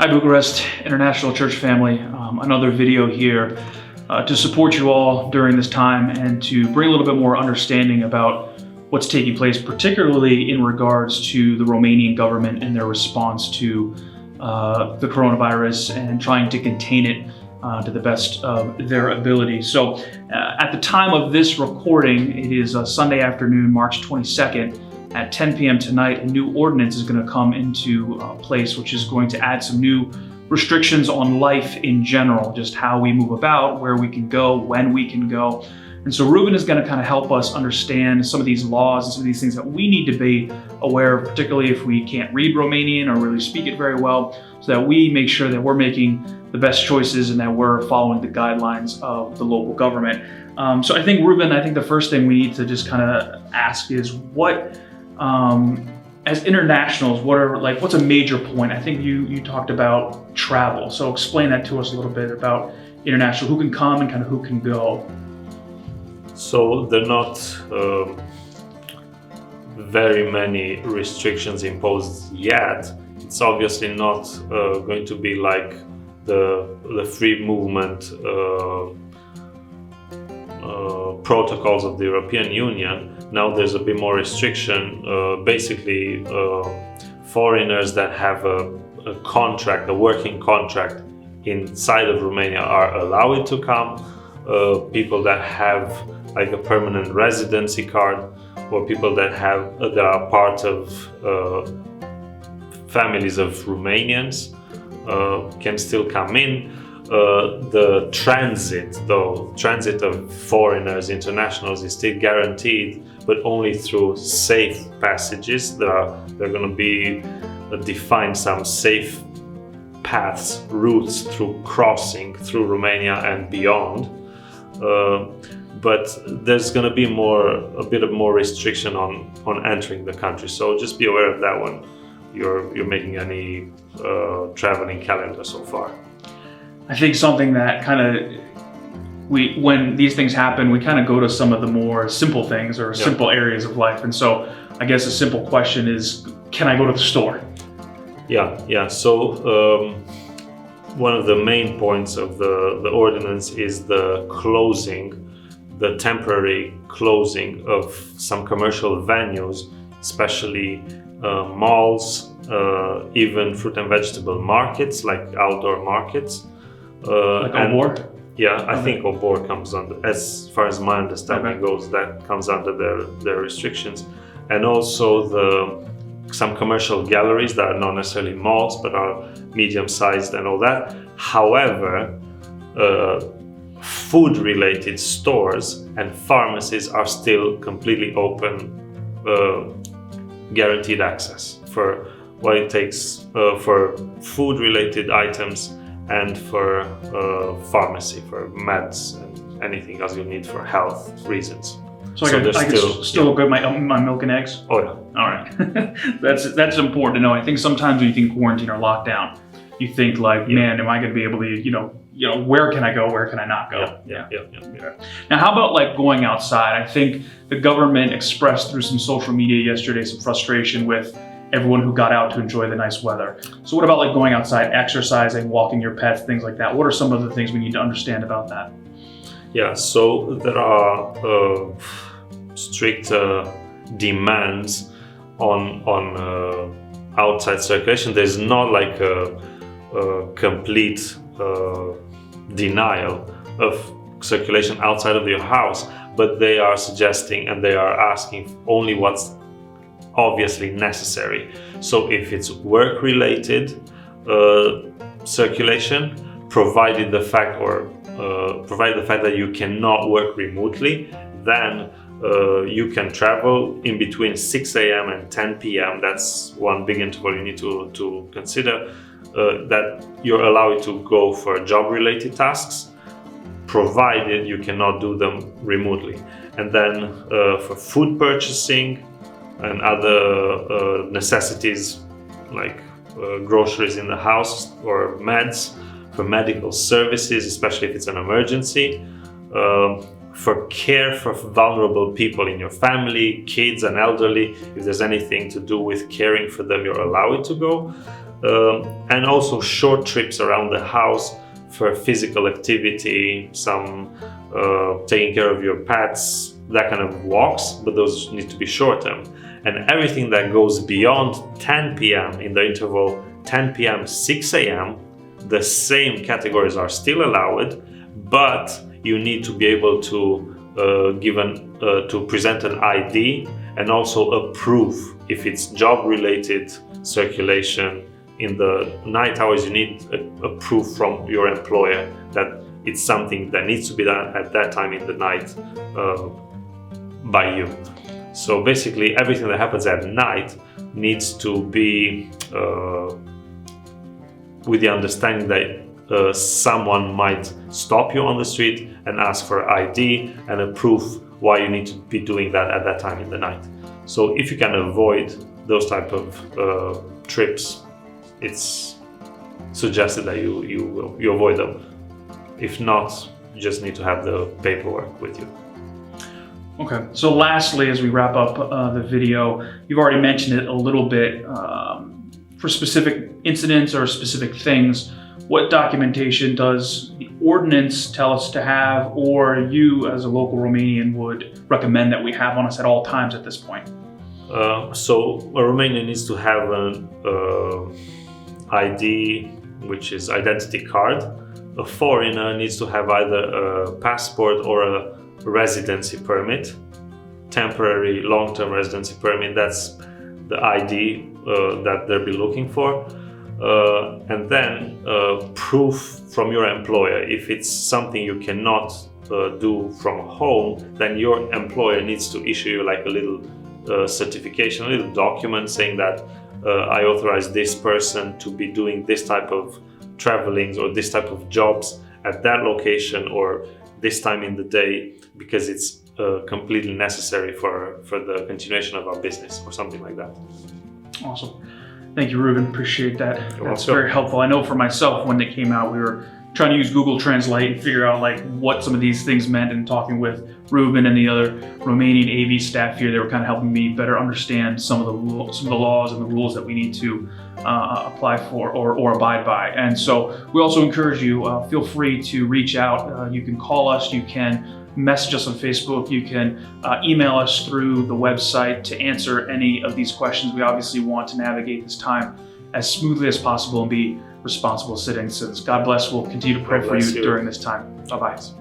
Hi Bucharest International Church family, another video here to support you all during this time and to bring a little bit more understanding about what's taking place, particularly in regards to the Romanian government and their response to the coronavirus and trying to contain it to the best of their ability. So at the time of this recording, it is Sunday afternoon, March 22nd. At 10 p.m. tonight, a new ordinance is going to come into place, which is going to add some new restrictions on life in general, just how we move about, where we can go, when we can go. And so Ruben is going to kind of help us understand some of these laws and some of these things that we need to be aware of, particularly if we can't read Romanian or really speak it very well, so that we make sure that we're making the best choices and that we're following the guidelines of the local government. So I think, Ruben, I think the first thing we need to just kind of ask is what, as internationals, what's a major point? I think you talked about travel. So explain that to us a little bit about international, who can come and kind of who can go. So there are not very many restrictions imposed yet. It's obviously not going to be like the free movement protocols of the European Union. Now there's a bit more restriction. Basically, foreigners that have a contract, a working contract inside of Romania are allowed to come. People that have like a permanent residency card, or people that are part of families of Romanians can still come in. The transit of foreigners, internationals, is still guaranteed, but only through safe passages. There are going to be defined some safe paths, routes through crossing through Romania and beyond. But there's going to be a bit of more restriction on entering the country. So just be aware of that one. You're making any traveling calendar so far. I think something that kind of when these things happen, we kind of go to some of the more simple things or simple areas of life. And so I guess a simple question is, can I go to the store? Yeah. So one of the main points of the ordinance is the temporary closing of some commercial venues, especially malls, even fruit and vegetable markets, like outdoor markets. Like Obor? Yeah, I think Obor comes under, as far as my understanding goes, that comes under their restrictions. And also some commercial galleries that are not necessarily malls, but are medium-sized and all that. However, food-related stores and pharmacies are still completely open, guaranteed access for what it takes for food-related items and for pharmacy, for meds and anything else you need for health reasons. So I can still get my milk and eggs? Oh yeah. All right. That's important to know. I think sometimes when you think quarantine or lockdown, you think like, man, am I going to be able to, where can I go? Where can I not go? Yeah. Now, how about like going outside? I think the government expressed through some social media yesterday some frustration with everyone who got out to enjoy the nice weather. So what about like going outside, exercising, walking your pets, things like that? What are some of the things we need to understand about that? Yeah, so there are strict demands on outside circulation. There's not like a complete denial of circulation outside of your house, but they are suggesting and they are asking only what's obviously necessary. So if it's work-related circulation, provided the fact that you cannot work remotely, then you can travel in between 6 a.m. and 10 p.m. That's one big interval you need to consider, that you're allowed to go for job-related tasks, provided you cannot do them remotely. And then for food purchasing and other necessities like groceries in the house or meds, for medical services, especially if it's an emergency, for care for vulnerable people in your family, kids and elderly. If there's anything to do with caring for them, you're allowed to go. and also short trips around the house for physical activity, some taking care of your pets, that kind of walks, but those need to be short term. And everything that goes beyond 10 p.m. in the interval 10 p.m. 6 a.m., the same categories are still allowed, but you need to be able to to present an ID and also a proof if it's job-related circulation. In the night hours, you need a proof from your employer that it's something that needs to be done at that time in the night by you. So basically, everything that happens at night needs to be with the understanding that someone might stop you on the street and ask for ID and a proof why you need to be doing that at that time in the night. So if you can avoid those type of trips, it's suggested that you avoid them. If not, you just need to have the paperwork with you. Okay, so lastly, as we wrap up the video, you've already mentioned it a little bit. For specific incidents or specific things, what documentation does the ordinance tell us to have, or you as a local Romanian would recommend that we have on us at all times at this point? So a Romanian needs to have an ID, which is identity card. A foreigner needs to have either a passport or a residency permit, temporary long-term residency permit. That's the ID that they'll be looking for. And then proof from your employer. If it's something you cannot do from home, then your employer needs to issue you like a little certification, a little document saying that I authorize this person to be doing this type of travelings or this type of jobs at that location or this time in the day, because it's completely necessary for the continuation of our business or something like that. Awesome. Thank you, Ruben. Appreciate that. You're That's welcome. very helpful. I know for myself, when it came out, we were trying to use Google Translate and figure out like what some of these things meant, and talking with Ruben and the other Romanian AV staff here, they were kind of helping me better understand some of the laws and the rules that we need to apply for or abide by. And so we also encourage you, feel free to reach out. You can call us, you can message us on Facebook, you can email us through the website to answer any of these questions. We obviously want to navigate this time as smoothly as possible and be responsible citizens. God bless. We'll continue to pray for you during this time. Bye-bye.